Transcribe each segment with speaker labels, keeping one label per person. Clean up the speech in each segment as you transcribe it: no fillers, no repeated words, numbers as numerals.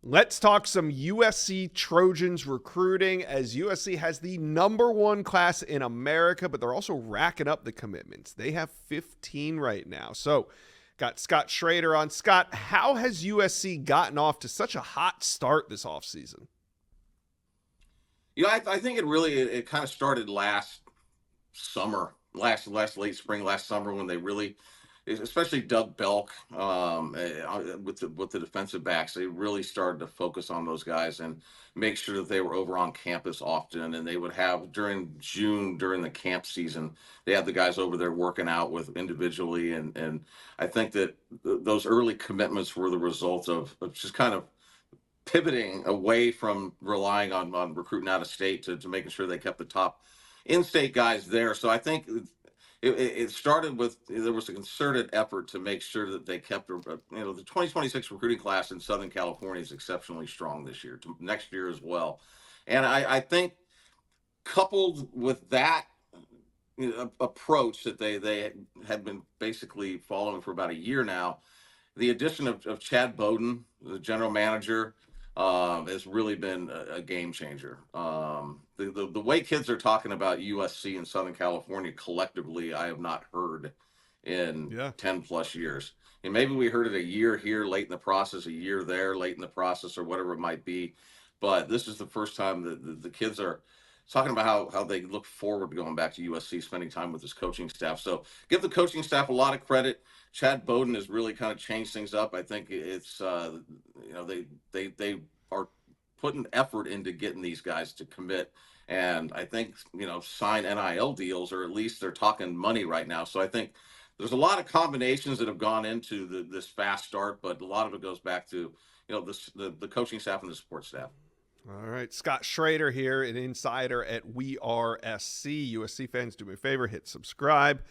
Speaker 1: Let's talk some USC Trojans recruiting, as USC has the #1 class in America, but they're also racking up the commitments. They have 15 right now. So, got Scott Schrader on. Scott, how has USC gotten off to such a hot start this offseason?
Speaker 2: I think it kind of started last summer, last late spring, last summer when they really, especially Doug Belk, with the defensive backs, they really started to focus on those guys and make sure that they were over on campus often. And they would have during June, during the camp season, they had the guys over there working out with individually. And I think that those early commitments were the result of just kind of pivoting away from relying on recruiting out of state to making sure they kept the top in-state guys there. So I think it started with, there was a concerted effort to make sure that they kept, the 2026 recruiting class in Southern California is exceptionally strong this year, to next year as well. And I think coupled with that approach that they had been basically following for about a year now, the addition of Chad Bowden, the general manager, has really been a game changer. The way kids are talking about USC in Southern California collectively, I have not heard in
Speaker 1: Yeah.
Speaker 2: 10 plus years. And maybe we heard it a year here late in the process, a year there late in the process, or whatever it might be. But this is the first time that the kids are talking about how they look forward to going back to USC, spending time with his coaching staff. So give the coaching staff a lot of credit. Chad Bowden has really kind of changed things up. I think it's they are putting effort into getting these guys to commit, and I think sign NIL deals, or at least they're talking money right now. So I think there's a lot of combinations that have gone into this fast start, but a lot of it goes back to the coaching staff and the support staff.
Speaker 1: All right. Scott Schrader here, an insider at We Are SC. USC fans, do me a favor, hit subscribe.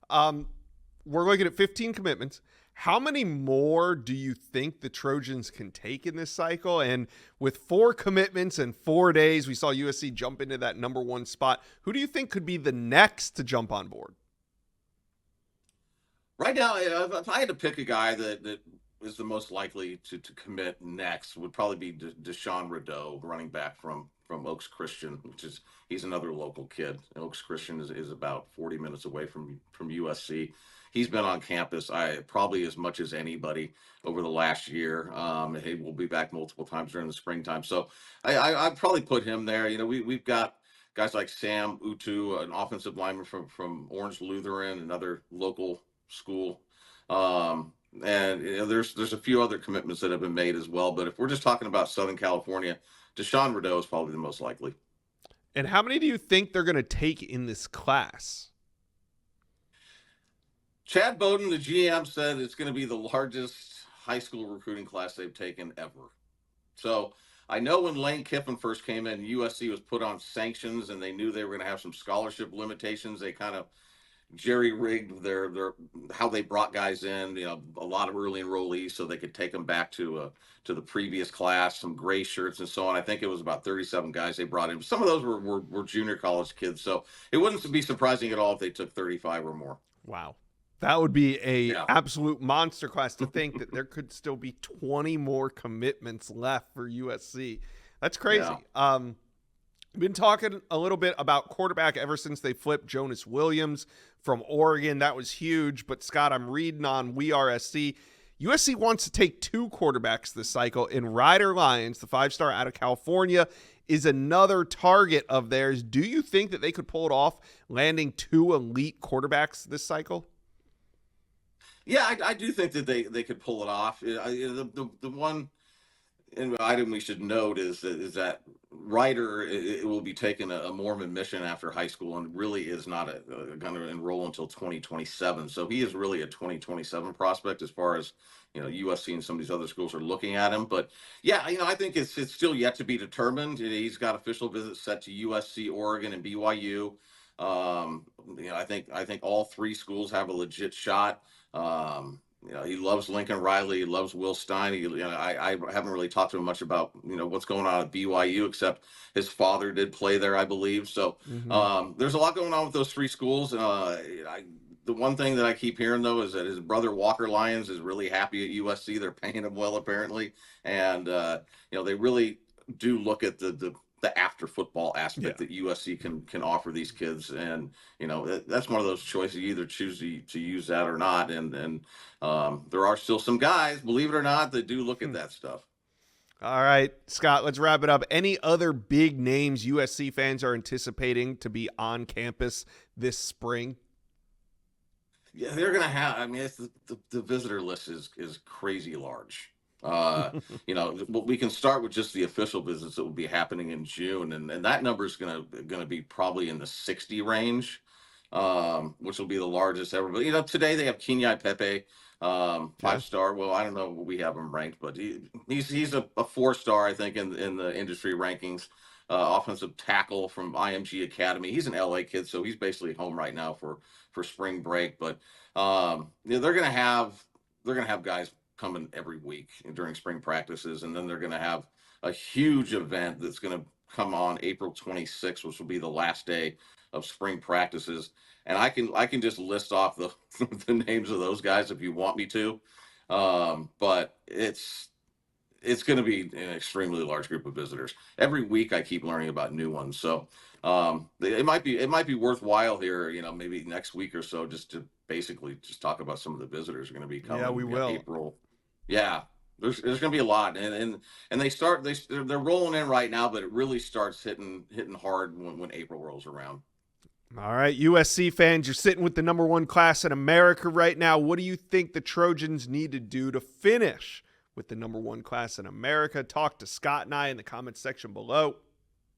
Speaker 1: We're looking at 15 commitments. How many more do you think the Trojans can take in this cycle? And with 4 commitments in 4 days, we saw USC jump into that #1 spot. Who do you think could be the next to jump on board?
Speaker 2: Right now, if I had to pick a guy that is the most likely to commit next, would probably be Deshaun Rideau, running back from Oaks Christian, he's another local kid. Oaks Christian is about 40 minutes away from USC. He's been on campus probably as much as anybody over the last year. He will be back multiple times during the springtime. So I'd probably put him there. We've got guys like Sam Utu, an offensive lineman from Orange Lutheran, another local school. And there's a few other commitments that have been made as well. But if we're just talking about Southern California, Deshaun Rideau is probably the most likely.
Speaker 1: And how many do you think they're going to take in this class?
Speaker 2: Chad Bowden, the GM, said it's going to be the largest high school recruiting class they've taken ever. So I know when Lane Kiffin first came in, USC was put on sanctions, and they knew they were going to have some scholarship limitations. They kind of jerry rigged their how they brought guys in. A lot of early enrollees so they could take them back to the previous class. Some gray shirts and so on. I think it was about 37 guys they brought in. Some of those were junior college kids, so it wouldn't be surprising at all if they took 35 or more.
Speaker 1: Wow. That would be a
Speaker 2: Yeah.
Speaker 1: absolute monster class, to think that there could still be 20 more commitments left for USC. That's crazy.
Speaker 2: Yeah.
Speaker 1: We've been talking a little bit about quarterback ever since they flipped Jonas Williams from Oregon. That was huge. But, Scott, I'm reading on We Are SC. USC wants to take 2 quarterbacks this cycle, and Ryder Lyons, the 5-star out of California, is another target of theirs. Do you think that they could pull it off, landing 2 elite quarterbacks this cycle?
Speaker 2: Yeah, I do think that they could pull it off. The one item we should note is that Ryder it will be taking a Mormon mission after high school, and really is not going to enroll until 2027. So he is really a 2027 prospect as far as USC and some of these other schools are looking at him. But yeah, I think it's still yet to be determined. He's got official visits set to USC, Oregon, and BYU. I think all 3 schools have a legit shot. He loves Lincoln Riley. He loves Will Stein. I haven't really talked to him much about what's going on at BYU, except his father did play there, I believe. So there's a lot going on with those 3 schools. the one thing that I keep hearing though is that his brother Walker Lyons is really happy at USC. They're paying him well apparently, and they really do look at the after football
Speaker 1: Yeah.
Speaker 2: aspect that USC can offer these kids, and that's one of those choices. You either choose to use that or not, and there are still some guys, believe it or not, that do look at that stuff.
Speaker 1: All right, Scott, let's wrap it up. Any other big names USC fans are anticipating to be on campus this spring?
Speaker 2: Yeah, they're gonna have. I mean, it's the visitor list is crazy large. We can start with just the official visits that will be happening in June, and that number is gonna be probably in the 60 range, which will be the largest ever. But today they have Kenyi Pepe,
Speaker 1: Yeah.
Speaker 2: 5-star. Well, I don't know what we have him ranked, but he's a 4-star, I think, in the industry rankings. Offensive tackle from IMG Academy. He's an LA kid, so he's basically home right now for spring break. But they're gonna have guys coming every week during spring practices, and then they're gonna have a huge event that's gonna come on April 26th, which will be the last day of spring practices. And I can just list off the the names of those guys if you want me to, but it's going to be an extremely large group of visitors. Every week I keep learning about new ones. So it might be worthwhile here, maybe next week or so, just to basically just talk about some of the visitors are going to be
Speaker 1: Yeah, we
Speaker 2: coming
Speaker 1: will.
Speaker 2: April. Yeah. There's going to be a lot, and they're rolling in right now, but it really starts hitting hard when April rolls around.
Speaker 1: All right, USC fans, you're sitting with the number one class in America right now. What do you think the Trojans need to do to finish with the number one class in America? Talk to Scott and I in the comments section below.